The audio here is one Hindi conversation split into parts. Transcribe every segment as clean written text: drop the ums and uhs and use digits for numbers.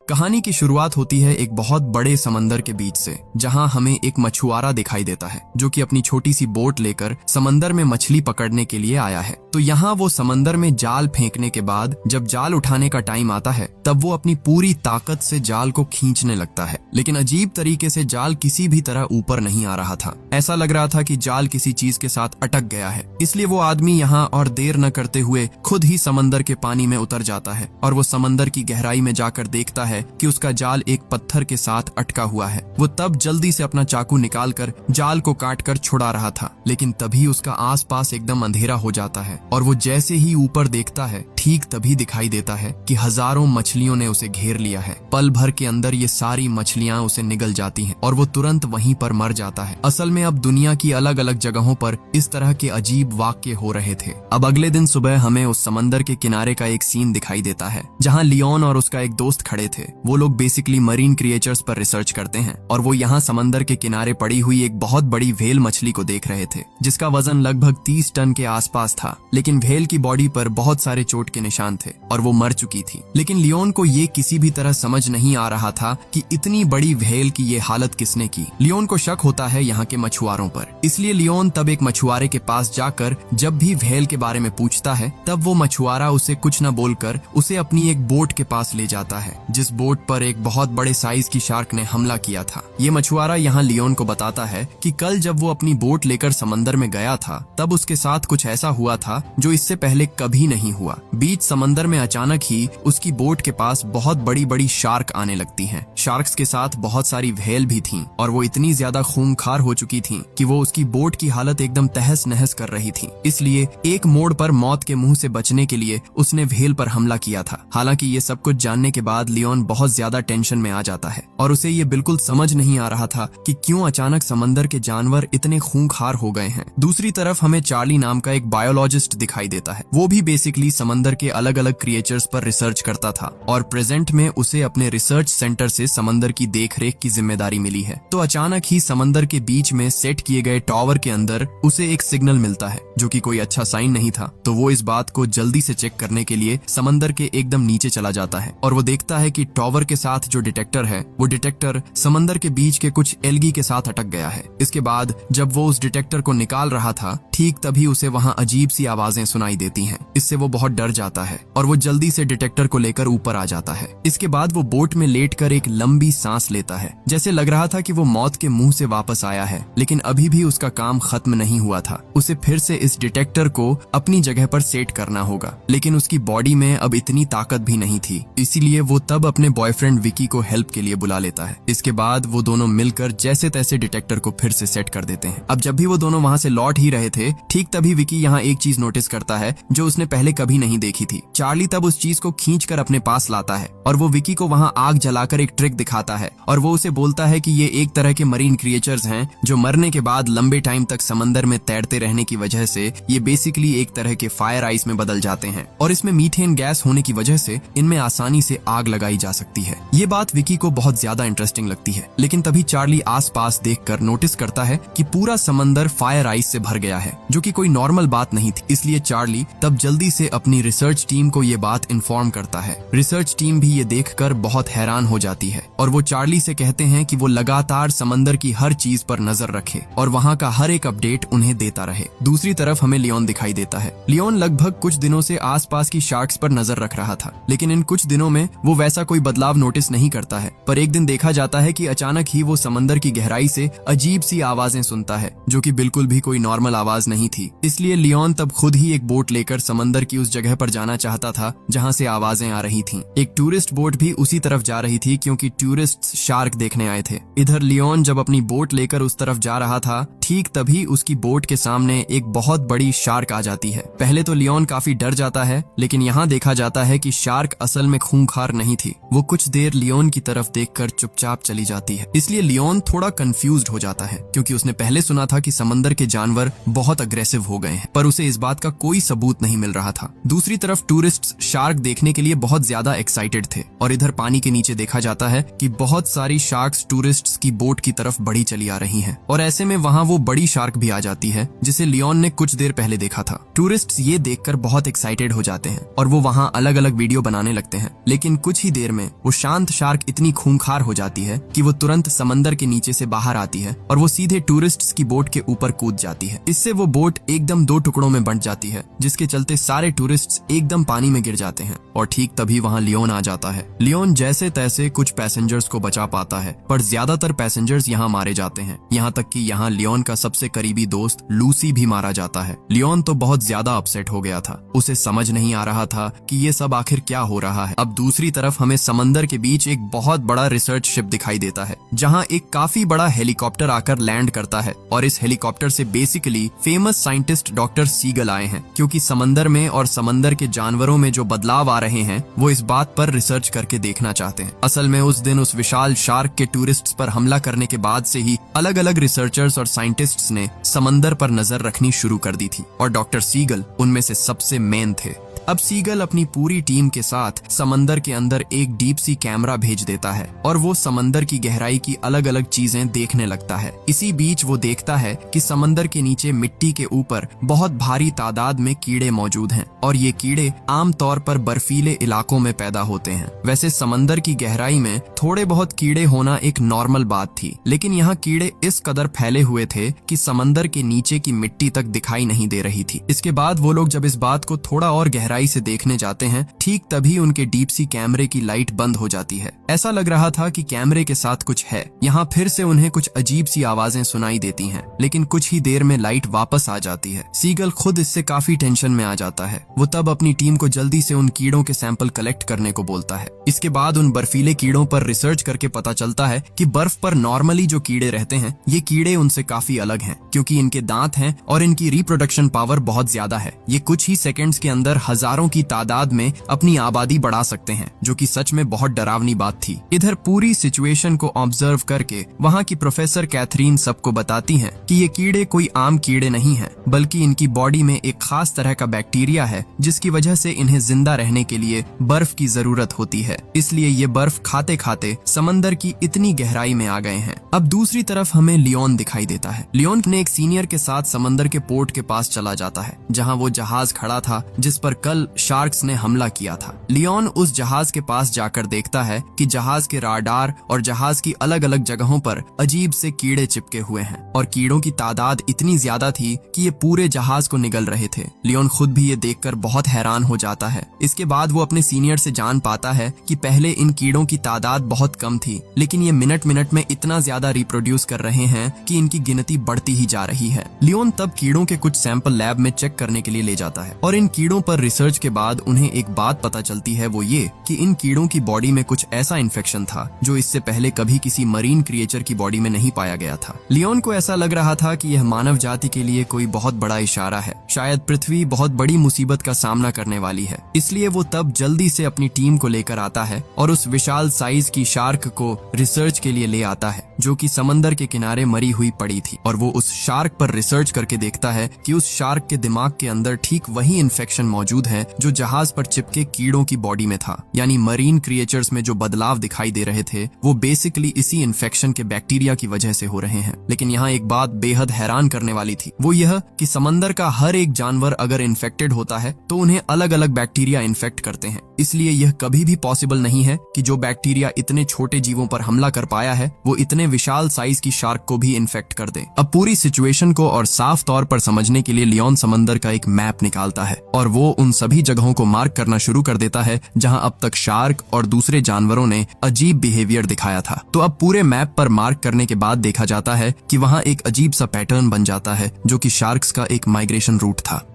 कहानी की शुरुआत होती है एक बहुत बड़े समंदर के बीच से, जहां हमें एक मछुआरा दिखाई देता है जो कि अपनी छोटी सी बोट लेकर समंदर में मछली पकड़ने के लिए आया है। तो यहाँ वो समंदर में जाल फेंकने के बाद जब जाल उठाने का टाइम आता है तब वो अपनी पूरी ताकत से जाल को खींचने लगता है, लेकिन अजीब तरीके से जाल किसी भी तरह ऊपर नहीं आ रहा था। ऐसा लग रहा था कि जाल किसी चीज के साथ अटक गया है। इसलिए वो आदमी यहाँ और देर न करते हुए खुद ही समंदर के पानी में उतर जाता है और वो समंदर की गहराई में जाकर देखता है कि उसका जाल एक पत्थर के साथ अटका हुआ है। वो तब जल्दी से अपना चाकू निकालकर जाल को काटकर छुड़ा रहा था, लेकिन तभी उसका आसपास एकदम अंधेरा हो जाता है और वो जैसे ही ऊपर देखता है ठीक तभी दिखाई देता है कि हजारों मछलियों ने उसे घेर लिया है। पल भर के अंदर ये सारी मछलियां उसे निगल जाती हैं और वो तुरंत वहीं पर मर जाता है। असल में अब दुनिया की अलग अलग जगहों पर इस तरह के अजीब वाक्य हो रहे थे। अब अगले दिन सुबह हमें उस समंदर के किनारे का एक सीन दिखाई देता है जहाँ लियोन और उसका एक दोस्त खड़े थे। वो लोग बेसिकली मरीन क्रिएचर्स पर रिसर्च करते हैं और वो यहाँ समंदर के किनारे पड़ी हुई एक बहुत बड़ी व्हेल मछली को देख रहे थे जिसका वजन लगभग 30 टन के आसपास था, लेकिन व्हेल की बॉडी पर बहुत सारे चोट के निशान थे और वो मर चुकी थी। लेकिन लियोन को ये किसी भी तरह समझ नहीं आ रहा था कि इतनी बड़ी व्हेल की ये हालत किसने की। लियोन को शक होता है यहाँ के मछुआरों पर, इसलिए लियोन तब एक मछुआरे के पास जाकर जब भी व्हेल के बारे में पूछता है तब वो मछुआरा उसे कुछ न बोलकर उसे अपनी एक बोट के पास ले जाता है जिस बोट पर एक बहुत बड़े साइज की शार्क ने हमला किया था। ये मछुआरा यहाँ लियोन को बताता है कि कल जब वो अपनी बोट लेकर समंदर में गया था तब उसके साथ कुछ ऐसा हुआ था जो इससे पहले कभी नहीं हुआ। बीच समंदर में अचानक ही उसकी बोट के पास बहुत बड़ी बड़ी शार्क आने लगती हैं। शार्क्स के साथ बहुत सारी व्हेल भी थीं और वो इतनी ज्यादा खूंखार हो चुकी थीं कि वो उसकी बोट की हालत एकदम तहस नहस कर रही थी। इसलिए एक मोड़ पर मौत के मुंह से बचने के लिए उसने व्हेल पर हमला किया था। हालांकि ये सब कुछ जानने के बाद लियोन बहुत ज्यादा टेंशन में आ जाता है और उसे ये बिल्कुल समझ नहीं आ रहा था कि क्यों अचानक समंदर के जानवर इतने खूंखार हो गए हैं। दूसरी तरफ हमें चार्ली नाम का एक बायोलॉजिस्ट दिखाई देता है। वो भी बेसिकली समंदर के अलग अलग क्रिएचर्स पर रिसर्च करता था और प्रेजेंट में उसे अपने रिसर्च सेंटर से समंदर की देखरेख की जिम्मेदारी मिली है। तो अचानक ही समंदर के बीच में सेट किए गए टावर के अंदर उसे एक सिग्नल मिलता है जो कि कोई अच्छा साइन नहीं था। तो वो इस बात को जल्दी से चेक करने के लिए समंदर के एकदम नीचे चला जाता है और वो देखता है कि टावर के साथ जो डिटेक्टर है वो डिटेक्टर समंदर के बीच के कुछ एल्गी के साथ अटक गया है। इसके बाद जब वो उस डिटेक्टर को निकाल रहा था ठीक तभी उसे वहाँ अजीब सी आवाजें सुनाई देती हैं। इससे वो बहुत डर जाता है और वो जल्दी से डिटेक्टर को लेकर ऊपर आ जाता है। इसके बाद वो बोट में लेटकर एक लंबी सांस लेता है, जैसे लग रहा था कि वो मौत के मुंह से वापस आया है, लेकिन अभी भी उसका काम खत्म नहीं हुआ था। उसे फिर से इस डिटेक्टर को अपनी जगह पर सेट करना होगा, लेकिन उसकी बॉडी में अब इतनी ताकत भी नहीं थी। इसीलिए वो तब अपने बॉयफ्रेंड विकी को हेल्प के लिए बुला लेता है। इसके बाद वो दोनों मिलकर जैसे तैसे डिटेक्टर को फिर से सेट कर देते हैं। अब जब भी वो दोनों वहाँ से लौट ही रहे थे ठीक तभी विकी यहाँ एक चीज नोटिस करता है जो उसने पहले कभी नहीं देखी थी। चार्ली तब उस चीज को खींचकर अपने पास लाता है और वो विकी को वहाँ आग जलाकर एक ट्रिक दिखाता है और वो उसे बोलता है कि ये एक तरह के मरीन क्रिएचर्स हैं जो मरने के बाद लंबे टाइम तक समंदर में तैरते रहने की वजह से ये बेसिकली एक तरह के फायर आइस में बदल जाते हैं और इसमें मीथेन गैस होने की वजह से इनमें आसानी से आग लगाई जा सकती है। ये बात विकी को बहुत ज्यादा इंटरेस्टिंग लगती है, लेकिन तभी चार्ली आसपास देखकर नोटिस करता है कि पूरा समंदर फायर आइस से भर गया है, जो कि कोई नॉर्मल बात नहीं थी। इसलिए चार्ली तब जल्दी से अपनी रिसर्च टीम को ये बात इन्फॉर्म करता है। रिसर्च टीम भी ये देखकर बहुत हैरान हो जाती है और वो चार्ली से कहते हैं कि वो लगातार समंदर की हर चीज पर नजर रखे और वहाँ का हर एक अपडेट उन्हें देता रहे। दूसरी तरफ हमें लियोन दिखाई देता है। लियोन लगभग कुछ दिनों से आसपास की शार्क्स पर नजर रख रहा था, लेकिन इन कुछ दिनों में वो वैसा कोई बदलाव नोटिस नहीं करता है। पर एक दिन देखा जाता है कि अचानक ही वो समंदर की गहराई से अजीब सी आवाजें सुनता है जो कि बिल्कुल भी कोई नॉर्मल आवाज नहीं थी। इसलिए लियोन तब खुद ही एक बोट लेकर समंदर की उस जगह पर जाना चाहता था जहाँ से आवाजें आ रही थीं। एक टूरिस्ट बोट भी उसी तरफ जा रही थी क्योंकि टूरिस्ट शार्क देखने आए थे। इधर लियोन जब अपनी बोट लेकर उस तरफ जा रहा था ठीक तभी उसकी बोट के सामने एक बहुत बड़ी शार्क आ जाती है। पहले तो लियोन काफी डर जाता है, लेकिन यहाँ देखा जाता है कि शार्क असल में खूंखार नहीं थी। वो कुछ देर लियोन की तरफ देखकर चुपचाप चली जाती है। इसलिए लियोन थोड़ा कंफ्यूज्ड हो जाता है क्योंकि उसने पहले सुना था कि समंदर के जानवर बहुत अग्रेसिव हो गए हैं, पर उसे इस बात का कोई सबूत नहीं मिल रहा था। दूसरी दूसरी तरफ टूरिस्ट्स शार्क देखने के लिए बहुत ज्यादा एक्साइटेड थे और इधर पानी के नीचे देखा जाता है कि बहुत सारी शार्क्स टूरिस्ट्स की बोट की तरफ बढ़ी चली आ रही हैं और ऐसे में वहाँ वो बड़ी शार्क भी आ जाती है जिसे लियोन ने कुछ देर पहले देखा था। टूरिस्ट्स ये देखकर बहुत एक्साइटेड हो जाते हैं और वो वहाँ अलग अलग वीडियो बनाने लगते हैं, लेकिन कुछ ही देर में वो शांत शार्क इतनी खूंखार हो जाती है कि वो तुरंत समंदर के नीचे से बाहर आती है और वो सीधे टूरिस्ट्स की बोट के ऊपर कूद जाती है। इससे वो बोट एकदम 2 टुकड़ों में बंट जाती है, जिसके चलते सारे टूरिस्ट्स एकदम पानी में गिर जाते हैं और ठीक तभी वहाँ लियोन आ जाता है। लियोन जैसे तैसे कुछ पैसेंजर्स को बचा पाता है, पर ज्यादातर पैसेंजर्स यहाँ मारे जाते हैं। यहाँ तक कि यहाँ लियोन का सबसे करीबी दोस्त लूसी भी मारा जाता है। लियोन तो बहुत ज्यादा अपसेट हो गया था, उसे समझ नहीं आ रहा था कि ये सब आखिर क्या हो रहा है। अब दूसरी तरफ हमें समंदर के बीच एक बहुत बड़ा रिसर्च शिप दिखाई देता है, जहाँ एक काफी बड़ा हेलीकॉप्टर आकर लैंड करता है और इस हेलीकॉप्टर से basically famous scientist doctor Siegel आए हैं, क्योंकि समंदर में और समंदर के जानवरों में जो बदलाव आ रहे हैं वो इस बात पर रिसर्च करके देखना चाहते हैं। असल में उस दिन उस विशाल शार्क के टूरिस्ट्स पर हमला करने के बाद से ही अलग अलग रिसर्चर्स और साइंटिस्ट्स ने समंदर पर नजर रखनी शुरू कर दी थी और डॉक्टर सीगल उनमें से सबसे मेन थे। अब सीगल अपनी पूरी टीम के साथ समंदर के अंदर एक डीप सी कैमरा भेज देता है और वो समंदर की गहराई की अलग अलग चीजें देखने लगता है। इसी बीच वो देखता है कि समंदर के नीचे मिट्टी के ऊपर बहुत भारी तादाद में कीड़े मौजूद हैं और ये कीड़े आमतौर पर बर्फीले इलाकों में पैदा होते हैं। वैसे समंदर की गहराई में थोड़े बहुत कीड़े होना एक नॉर्मल बात थी, लेकिन यहाँ कीड़े इस कदर फैले हुए थे कि समंदर के नीचे की मिट्टी तक दिखाई नहीं दे रही थी। इसके बाद वो लोग जब इस बात को थोड़ा और गहराई से देखने जाते हैं, ठीक तभी उनके डीप सी कैमरे की लाइट बंद हो जाती है। ऐसा लग रहा था कि कैमरे के साथ कुछ है। यहाँ फिर से उन्हें कुछ अजीब सी आवाजें सुनाई देती हैं, लेकिन कुछ ही देर में लाइट वापस आ जाती है। सीगल खुद इससे काफी टेंशन में आ जाता है। वो तब अपनी टीम को जल्दी से उन कीड़ों के सैंपल कलेक्ट करने को बोलता है। इसके बाद उन बर्फीले कीड़ों पर रिसर्च करके पता चलता है कि बर्फ पर नॉर्मली जो कीड़े रहते हैं, ये कीड़े उनसे काफी अलग हैं, क्योंकि इनके दांत हैं और इनकी रिप्रोडक्शन पावर बहुत ज्यादा है। ये कुछ ही सेकेंड्स के अंदर हजारों की तादाद में अपनी आबादी बढ़ा सकते हैं, जो कि सच में बहुत डरावनी बात थी। इधर पूरी सिचुएशन को ऑब्जर्व करके वहाँ की प्रोफेसर कैथरीन सबको बताती हैं कि ये कीड़े कोई आम कीड़े नहीं हैं, बल्कि इनकी बॉडी में एक खास तरह का बैक्टीरिया है, जिसकी वजह से इन्हें जिंदा रहने के लिए बर्फ की जरूरत होती है। इसलिए ये बर्फ खाते खाते समंदर की इतनी गहराई में आ गए हैं। अब दूसरी तरफ हमें लियोन दिखाई देता है। लियोन ने एक सीनियर के साथ समंदर के पोर्ट के पास चला जाता है, जहाँ वो जहाज खड़ा था जिस पर कल शार्क्स ने हमला किया था। लियोन उस जहाज के पास जाकर देखता है कि जहाज के राडार और जहाज की अलग अलग जगहों पर अजीब से कीड़े चिपके हुए हैं और कीड़ों की तादाद इतनी ज्यादा थी कि ये पूरे जहाज को निगल रहे थे। लियोन खुद भी ये देखकर बहुत हैरान हो जाता है। इसके बाद वो अपने सीनियर से जान पाता है कि पहले इन कीड़ों की तादाद बहुत कम थी, लेकिन ये मिनट मिनट में इतना ज्यादा रिप्रोड्यूस कर रहे हैं कि इनकी गिनती बढ़ती ही जा रही है। लियोन तब कीड़ों के कुछ सैंपल लैब में चेक करने के लिए ले जाता है और इन कीड़ों पर रिसर्च के बाद उन्हें एक बात पता चलती है, वो ये कि इन कीड़ों की बॉडी में कुछ ऐसा इन्फेक्शन था जो इससे पहले कभी किसी मरीन क्रिएचर की बॉडी में नहीं पाया गया था। लियोन को ऐसा लग रहा था कि यह मानव जाति के लिए कोई बहुत बड़ा इशारा है, शायद पृथ्वी बहुत बड़ी मुसीबत का सामना करने वाली है। इसलिए वो तब जल्दी से अपनी टीम को लेकर आता है और उस विशाल साइज की शार्क को रिसर्च के लिए ले आता है, जो कि समंदर के किनारे मरी हुई पड़ी थी। और वो उस शार्क पर रिसर्च करके देखता है कि उस शार्क के दिमाग के अंदर ठीक वही इन्फेक्शन मौजूद है जो जहाज पर चिपके कीड़ों की बॉडी में था। यानी मरीन क्रिएचर्स में जो बदलाव दिखाई दे रहे थे वो बेसिकली इसी इन्फेक्शन के बैक्टीरिया की वजह से हो रहे हैं। लेकिन यहाँ एक बात बेहद हैरान करने वाली थी, वो यह कि समंदर का हर एक जानवर अगर इन्फेक्टेड होता है तो उन्हें अलग अलग बैक्टीरिया इन्फेक्ट करते हैं। इसलिए यह कभी भी पॉसिबल नहीं है कि जो बैक्टीरिया इतने छोटे जीवों पर हमला कर पाया है वो इतने विशाल साइज की शार्क को भी इन्फेक्ट कर दे। अब पूरी सिचुएशन को और साफ तौर पर समझने के लिए लियोन समंदर का एक मैप निकालता है और वो उन सभी जगहों को मार्क करना शुरू कर देता है जहां अब तक शार्क और दूसरे जानवरों ने अजीब बिहेवियर दिखाया था। तो अब पूरे मैप पर मार्क करने के बाद देखा जाता है कि वहां एक अजीब सा पैटर्न बन जाता है जो कि शार्क्स का एक माइग्रेशन रूट था।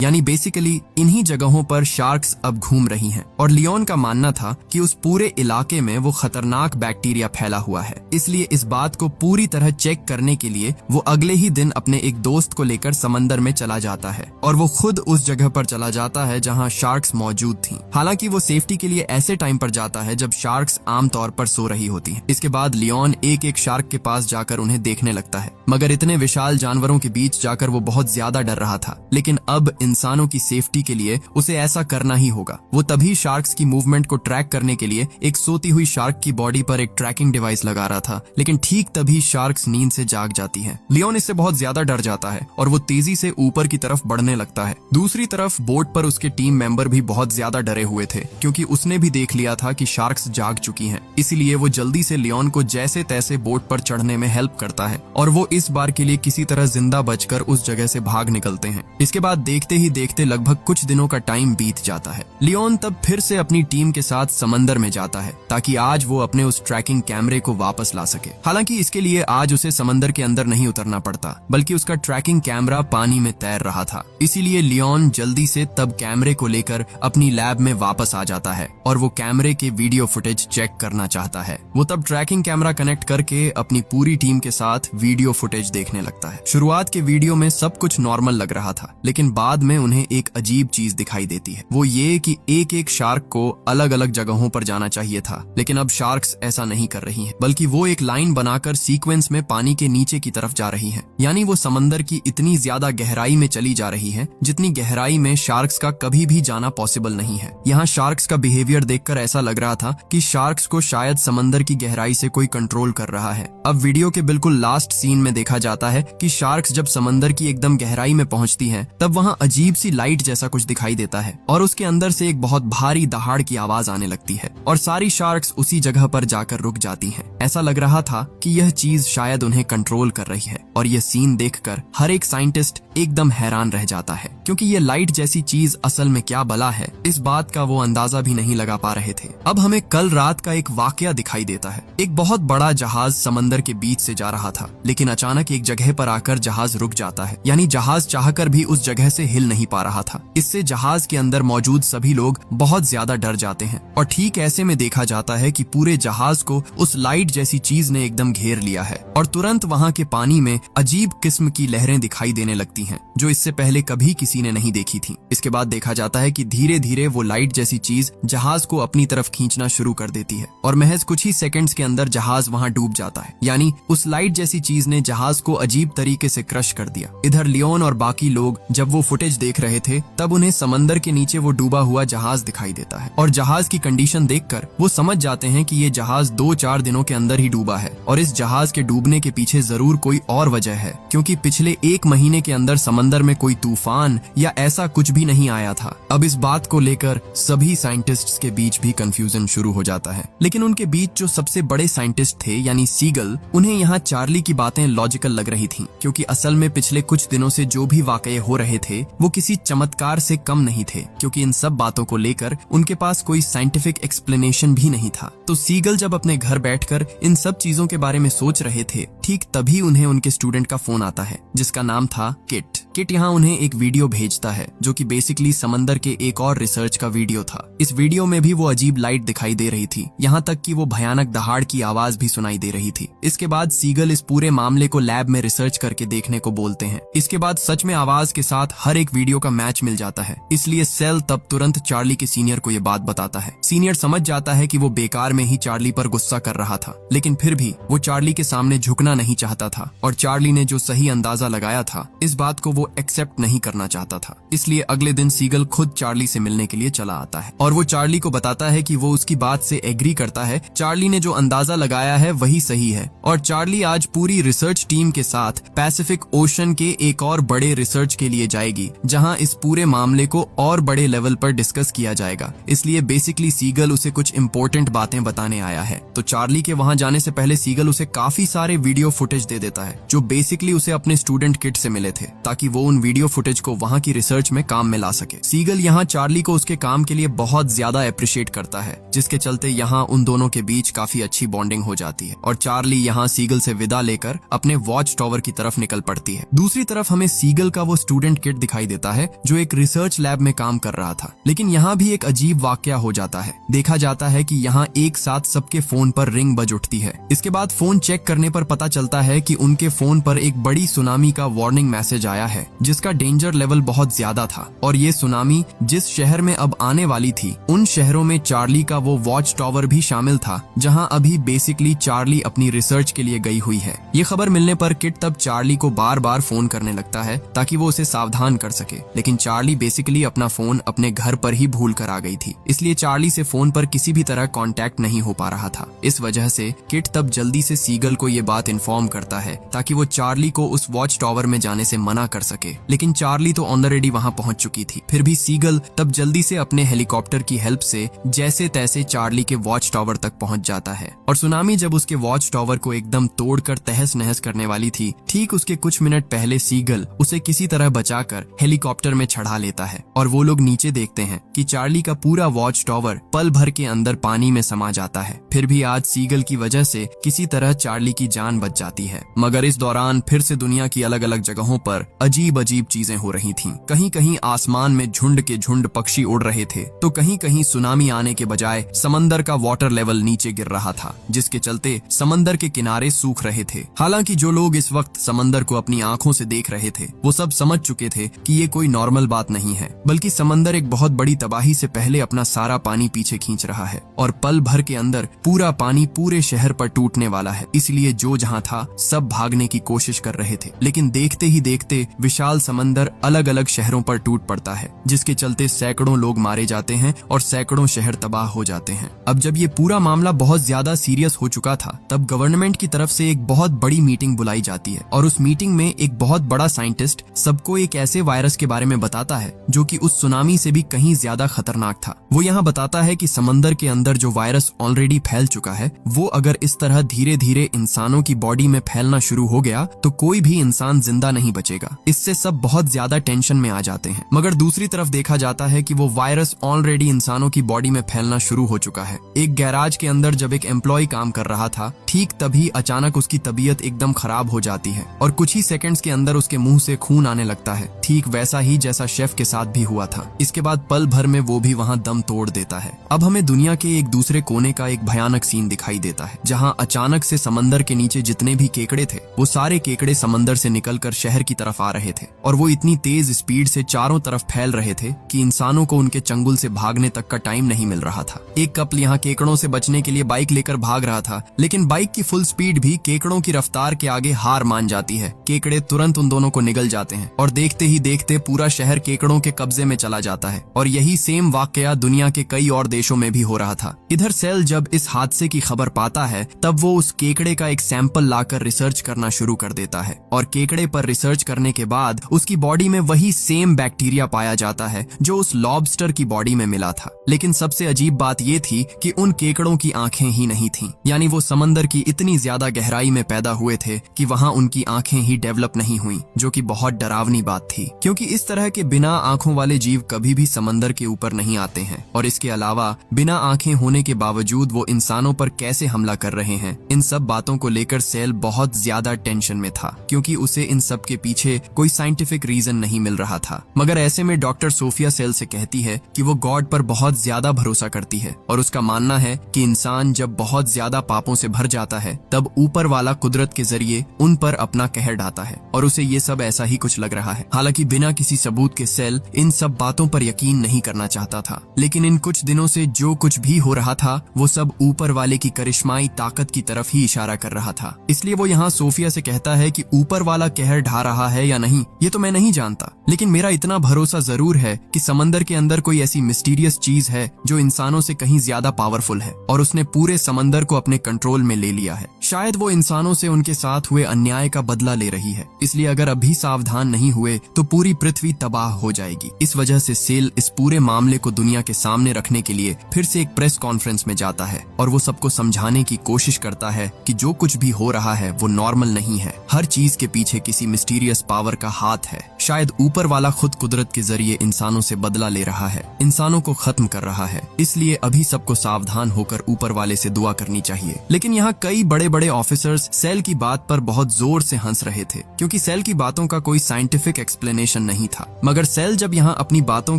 यानी बेसिकली इन्हीं जगहों पर शार्क्स अब घूम रही हैं और लियोन का मानना था कि उस पूरे इलाके में वो खतरनाक बैक्टीरिया फैला हुआ है। इसलिए इस बात को पूरी तरह चेक करने के लिए वो अगले ही दिन अपने एक दोस्त को लेकर समंदर में चला जाता है और वो खुद उस जगह पर चला जाता है जहां शार्क्स मौजूद थी। हालांकि वो सेफ्टी के लिए ऐसे टाइम पर जाता है जब शार्क्स आमतौर पर सो रही होती हैं। इसके बाद लियोन एक एक शार्क के पास जाकर उन्हें देखने लगता है मगर इतने विशाल जानवरों के बीच जाकर वो बहुत ज्यादा डर रहा था। लेकिन अब इंसानों की सेफ्टी के लिए उसे ऐसा करना ही होगा। वो तभी शार्क्स की मूवमेंट को ट्रैक करने के लिए एक सोती हुई शार्क की बॉडी पर एक ट्रैकिंग डिवाइस लगा रहा था। लेकिन ठीक तभी शार्क्स नींद से जाग जाती हैं। लियोन इससे बहुत ज्यादा डर जाता है और वो तेजी से ऊपर की तरफ बढ़ने लगता है। दूसरी तरफ बोट पर उसके टीम मेंबर भी बहुत ज्यादा डरे हुए थे, क्योंकि उसने भी देख लिया था कि शार्क्स जाग चुकी हैं। इसीलिए वो जल्दी से लियोन को जैसे तैसे बोट पर चढ़ने में हेल्प करता है और वो इस बार के लिए किसी तरह जिंदा बचकर उस जगह से भाग निकलते हैं। इसके बाद देखते ही देखते लगभग कुछ दिनों का टाइम बीत जाता है। लियोन तब फिर से अपनी टीम के साथ समंदर में जाता है ताकि आज वो अपने उस ट्रैकिंग कैमरे को वापस ला सके। हालांकि इसके लिए आज उसे समंदर के अंदर नहीं उतरना पड़ता, बल्कि उसका ट्रैकिंग कैमरा पानी में तैर रहा था। इसीलिए लियोन जल्दी से तब कैमरे को लेकर अपनी लैब में वापस आ जाता है और वो कैमरे के वीडियो फुटेज चेक करना चाहता है। वो तब ट्रैकिंग कैमरा कनेक्ट करके अपनी पूरी टीम के साथ वीडियो फुटेज देखने लगता है। शुरुआत के वीडियो में सब कुछ नॉर्मल लग रहा था, लेकिन बाद में उन्हें एक अजीब चीज दिखाई देती है। वो ये कि एक एक शार्क को अलग अलग जगहों पर जाना चाहिए था, लेकिन अब शार्क्स ऐसा नहीं कर रही हैं, बल्कि वो एक लाइन बनाकर सीक्वेंस में पानी के नीचे की तरफ जा रही हैं। यानी वो समंदर की इतनी ज्यादा गहराई में चली जा रही हैं, जितनी गहराई में शार्क्स का कभी भी जाना पॉसिबल नहीं है। यहाँ शार्क्स का बिहेवियर देखकर ऐसा लग रहा था कि शार्क्स को शायद समंदर की गहराई से कोई कंट्रोल कर रहा है। अब वीडियो के बिल्कुल लास्ट सीन में देखा जाता है कि शार्क्स जब समंदर की एकदम गहराई में पहुंचती हैं, तब वहां अजीब सी लाइट जैसा कुछ दिखाई देता है और उसके अंदर से एक बहुत भारी दहाड़ की आवाज आने लगती है और सारी शार्क्स उसी जगह पर जाकर रुक जाती हैं। ऐसा लग रहा था कि यह चीज शायद उन्हें कंट्रोल कर रही है और यह सीन देखकर हर एक साइंटिस्ट एकदम हैरान रह जाता है, क्योंकि ये लाइट जैसी चीज असल में क्या बला है, इस बात का वो अंदाजा भी नहीं लगा पा रहे थे। अब हमें कल रात का एक वाकया दिखाई देता है। एक बहुत बड़ा जहाज समंदर के बीच से जा रहा था, लेकिन अचानक एक जगह पर आकर जहाज रुक जाता है। यानी जहाज चाहकर भी उस जगह से हिल नहीं पा रहा था। इससे जहाज के अंदर मौजूद सभी लोग बहुत ज्यादा डर जाते हैं और ठीक ऐसे में देखा जाता है कि पूरे जहाज को उस लाइट जैसी चीज ने एकदम घेर लिया है और तुरंत वहां के पानी में अजीब किस्म की लहरें दिखाई देने लगती हैं, जो इससे पहले कभी किसी ने नहीं देखी थी। इसके बाद देखा जाता है कि धीरे धीरे वो लाइट जैसी चीज जहाज को अपनी तरफ खींचना शुरू कर देती है और महज कुछ ही सेकंड्स के अंदर जहाज वहां डूब जाता है। यानी उस लाइट जैसी चीज ने जहाज को अजीब तरीके से क्रश कर दिया। इधर लियोन और बाकी लोग जब वो फुटेज देख रहे थे, तब उन्हें समंदर के नीचे वो डूबा हुआ जहाज दिखाई देता है और जहाज की कंडीशन देखकर वो समझ जाते हैं कि ये जहाज 2-4 दिनों के अंदर ही डूबा है और इस जहाज के डूबने के पीछे जरूर कोई और वजह है, क्योंकि पिछले 1 महीने के अंदर समंदर में कोई तूफान या ऐसा कुछ भी नहीं आया था। अब इस बात को लेकर सभी साइंटिस्ट्स के बीच भी कंफ्यूजन शुरू हो जाता है। लेकिन उनके बीच जो सबसे बड़े साइंटिस्ट थे यानी सीगल, उन्हें यहाँ चार्ली की बातें लॉजिकल लग रही थी, क्योंकि असल में पिछले कुछ दिनों से जो भी वाकये हो रहे थे वो किसी चमत्कार से कम नहीं थे, क्योंकि इन सब बातों को लेकर उनके पास कोई साइंटिफिक एक्सप्लेनेशन भी नहीं था। तो सीगल जब अपने घर बैठकर इन सब चीजों के बारे में सोच रहे थे, ठीक तभी उन्हें उनके स्टूडेंट का फोन आता है, जिसका नाम था किट। किट यहाँ उन्हें एक वीडियो भेजता है जो कि बेसिकली समंदर के एक और रिसर्च का वीडियो था। इस वीडियो में भी वो अजीब लाइट दिखाई दे रही थी, यहाँ तक कि वो भयानक दहाड़ की आवाज भी सुनाई दे रही थी। इसके बाद सीगल इस पूरे मामले को लैब में रिसर्च करके देखने को बोलते हैं। इसके बाद सच में आवाज के साथ हर एक वीडियो का मैच मिल जाता है, इसलिए सेल तब तुरंत चार्ली के सीनियर को ये बात बताता है। सीनियर समझ जाता है कि वो बेकार में ही चार्ली पर गुस्सा कर रहा था, लेकिन फिर भी वो चार्ली के सामने झुकना नहीं चाहता था और चार्ली ने जो सही अंदाजा लगाया था, इस बात को वो एक्सेप्ट नहीं करना चाहता था। इसलिए अगले दिन सीगल खुद चार्ली से मिलने के लिए चला आता है और वो चार्ली को बताता है कि वो उसकी बात से एग्री करता है। चार्ली ने जो अंदाजा लगाया है वही सही है और चार्ली आज पूरी रिसर्च टीम के साथ पैसिफिक ओशन के एक और बड़े रिसर्च के लिए जाएगी, जहां इस पूरे मामले को और बड़े लेवल पर डिस्कस किया जाएगा। इसलिए बेसिकली सीगल उसे कुछ इंपॉर्टेंट बातें बताने आया है। तो चार्ली के वहां जाने से पहले सीगल उसे काफी सारे वीडियो फुटेज दे देता है, जो बेसिकली उसे अपने स्टूडेंट किट से मिले थे, ताकि वो उन वीडियो फुटेज को वहां की रिसर्च में काम में ला सके। सीगल यहाँ चार्ली को उसके काम के लिए बहुत ज्यादा अप्रिशिएट करता है, जिसके चलते यहाँ उन दोनों के बीच काफी अच्छी बॉन्डिंग हो जाती है और चार्ली यहाँ सीगल से विदा लेकर अपने वॉच टावर की तरफ निकल पड़ती है। दूसरी तरफ हमें सीगल का वो स्टूडेंट किट दिखाई देता है जो एक रिसर्च लैब में काम कर रहा था, लेकिन यहाँ भी एक अजीब वाकया हो जाता है। देखा जाता है कि यहाँ एक साथ सबके फोन पर रिंग बज उठती है। इसके बाद फोन चेक करने पर पता चलता है कि उनके फोन पर एक बड़ी सुनामी का वार्निंग मैसेज आया है है जिसका डेंजर लेवल बहुत ज्यादा था। और ये सुनामी जिस शहर में अब आने वाली थी उन शहरों में चार्ली का वो वॉच टावर भी शामिल था जहां अभी बेसिकली चार्ली अपनी रिसर्च के लिए गई हुई है। ये खबर मिलने पर किट तब चार्ली को बार बार फोन करने लगता है ताकि वो उसे सावधान कर सके, लेकिन चार्ली बेसिकली अपना फोन अपने घर पर ही भूल कर आ गई थी, इसलिए चार्ली से फोन पर किसी भी तरह कांटेक्ट नहीं हो पा रहा था। इस वजह से किट तब जल्दी से सीगल को ये बात इन्फॉर्म करता है ताकि वो चार्ली को उस वॉच टावर में जाने से मना कर सके, लेकिन चार्ली तो ऑलरेडी वहां पहुंच चुकी थी। फिर भी सीगल तब जल्दी से अपने हेलीकॉप्टर की हेल्प से जैसे तैसे चार्ली के वॉच टावर तक पहुंच जाता है। और सुनामी जब उसके वॉच टावर को एकदम तोड़कर तहस नहस करने वाली थी, ठीक उसके कुछ मिनट पहले सीगल उसे किसी तरह बचाकर हेलीकॉप्टर में चढ़ा लेता है और वो लोग नीचे देखते हैं कि चार्ली का पूरा वॉच टावर पल भर के अंदर पानी में समा जाता है। फिर भी आज सीगल की वजह से किसी तरह चार्ली की जान बच जाती है, मगर इस दौरान फिर से दुनिया की अलग अलग जगहों पर अजीब अजीब चीजें हो रही थीं। कहीं कहीं आसमान में झुंड के झुंड पक्षी उड़ रहे थे, तो कहीं कहीं सुनामी आने के बजाय समंदर का वाटर लेवल नीचे गिर रहा था, जिसके चलते समंदर के किनारे सूख रहे थे। हालांकि जो लोग इस वक्त समंदर को अपनी आंखों से देख रहे थे वो सब समझ चुके थे कि ये कोई नॉर्मल बात नहीं है, बल्कि समंदर एक बहुत बड़ी तबाही से पहले अपना सारा पानी पीछे खींच रहा है और पल भर के अंदर पूरा पानी पूरे शहर पर टूटने वाला है। इसलिए जो जहां था सब भागने की कोशिश कर रहे थे, लेकिन देखते ही देखते विशाल समंदर अलग अलग शहरों पर टूट पड़ता है, जिसके चलते सैकड़ों लोग मारे जाते हैं और सैकड़ों शहर तबाह हो जाते हैं। अब जब ये पूरा मामला बहुत ज्यादा सीरियस हो चुका था तब गवर्नमेंट की तरफ से एक बहुत बड़ी मीटिंग बुलाई जाती है और उस मीटिंग में एक बहुत बड़ा साइंटिस्ट सबको एक ऐसे वायरस के बारे में बताता है जो कि उस सुनामी से भी कहीं ज्यादा खतरनाक था। वो यहाँ बताता है कि समंदर के अंदर जो वायरस ऑलरेडी फैल चुका है वो अगर इस तरह धीरे धीरे इंसानों की बॉडी में फैलना शुरू हो गया तो कोई भी इंसान जिंदा नहीं बचेगा। इससे सब बहुत ज्यादा टेंशन में आ जाते हैं, मगर दूसरी तरफ देखा जाता है कि वो वायरस ऑलरेडी इंसानों की बॉडी में फैलना शुरू हो चुका है। एक गैराज के अंदर जब एक एम्प्लॉय काम कर रहा था, ठीक तभी अचानक उसकी तबीयत एकदम खराब हो जाती है और कुछ ही सेकंड्स के अंदर उसके मुंह से खून आने लगता है, ठीक वैसा ही जैसा शेफ के साथ भी हुआ था। इसके बाद पल भर में वो भी वहां दम तोड़ देता है। अब हमें दुनिया के एक दूसरे कोने का एक भयानक सीन दिखाई देता है जहां अचानक से समंदर के नीचे जितने भी केकड़े थे वो सारे केकड़े समंदर से निकलकर शहर की तरफ आ रहे थे और वो इतनी तेज स्पीड से चारों तरफ फैल रहे थे कि इंसानों को उनके चंगुल से भागने तक का टाइम नहीं मिल रहा था। एक कपल यहाँ केकड़ों से बचने के लिए बाइक लेकर भाग रहा था, लेकिन बाइक की फुल स्पीड भी केकड़ों की रफ्तार के आगे हार मान जाती है। केकड़े तुरंत उन दोनों को निगल जाते हैं और देखते ही देखते पूरा शहर केकड़ों के कब्जे में चला जाता है और यही सेम वाकया दुनिया के कई और देशों में भी हो रहा था। इधर सेल जब इस हादसे की खबर पाता है तब वो उस केकड़े का एक सैंपल लाकर रिसर्च करना शुरू कर देता है और केकड़े पर रिसर्च करने के बाद उसकी बॉडी में वही सेम बैक्टीरिया पाया जाता है जो उस लॉबस्टर की बॉडी में मिला था। लेकिन सबसे अजीब बात ये थी कि उन केकड़ों की आंखें ही नहीं थीं, यानी वो समंदर की इतनी ज्यादा गहराई में पैदा हुए थे कि वहां उनकी आंखें ही डेवलप नहीं हुई, जो कि बहुत डरावनी बात थी क्योंकि इस तरह के बिना आंखों वाले जीव कभी भी समंदर के ऊपर नहीं आते हैं। और इसके अलावा बिना आंखें होने के बावजूद वो इंसानों पर कैसे हमला कर रहे हैं, इन सब बातों को लेकर सेल बहुत ज्यादा टेंशन में था क्योंकि उसे इन सब के पीछे कोई साइंटिफिक रीजन नहीं मिल रहा था। मगर ऐसे में डॉक्टर सोफिया सेल से कहती है कि वो गॉड पर बहुत ज्यादा भरोसा करती है और उसका मानना है कि इंसान जब बहुत ज्यादा पापों से भर जाता है तब ऊपर वाला कुदरत के जरिए उन पर अपना कहर ढाता है और उसे ये सब ऐसा ही कुछ लग रहा है। हालांकि बिना किसी सबूत के सेल इन सब बातों पर यकीन नहीं करना चाहता था, लेकिन इन कुछ दिनों से जो कुछ भी हो रहा था वो सब ऊपर वाले की करिश्माई ताकत की तरफ ही इशारा कर रहा था। इसलिए वो यहाँ सोफिया से कहता है कि ऊपर वाला कहर ढा रहा है या नहीं ये तो मैं नहीं जानता, लेकिन मेरा इतना भरोसा जरूर है कि समंदर के अंदर कोई ऐसी मिस्टीरियस चीज है जो इंसानों से कहीं ज्यादा पावरफुल है और उसने पूरे समंदर को अपने कंट्रोल में ले लिया है। शायद वो इंसानों से उनके साथ हुए अन्याय का बदला ले रही है, इसलिए अगर अभी सावधान नहीं हुए तो पूरी पृथ्वी तबाह हो जाएगी। इस वजह से सेल इस पूरे मामले को दुनिया के सामने रखने के लिए फिर से एक प्रेस कॉन्फ्रेंस में जाता है और वो सबको समझाने की कोशिश करता है कि जो कुछ भी हो रहा है वो नॉर्मल नहीं है, हर चीज के पीछे किसी मिस्टीरियस पावर का हाथ है। शायद ऊपर वाला खुद कुदरत के जरिए इंसानों से बदला ले रहा है, इंसानों को खत्म कर रहा है, इसलिए अभी सबको सावधान होकर ऊपर वाले से दुआ करनी चाहिए। लेकिन यहाँ कई बड़े बड़े ऑफिसर्स सेल की बात पर बहुत जोर से हंस रहे थे क्योंकि सेल की बातों का कोई साइंटिफिक एक्सप्लेनेशन नहीं था। मगर सेल जब यहाँ अपनी बातों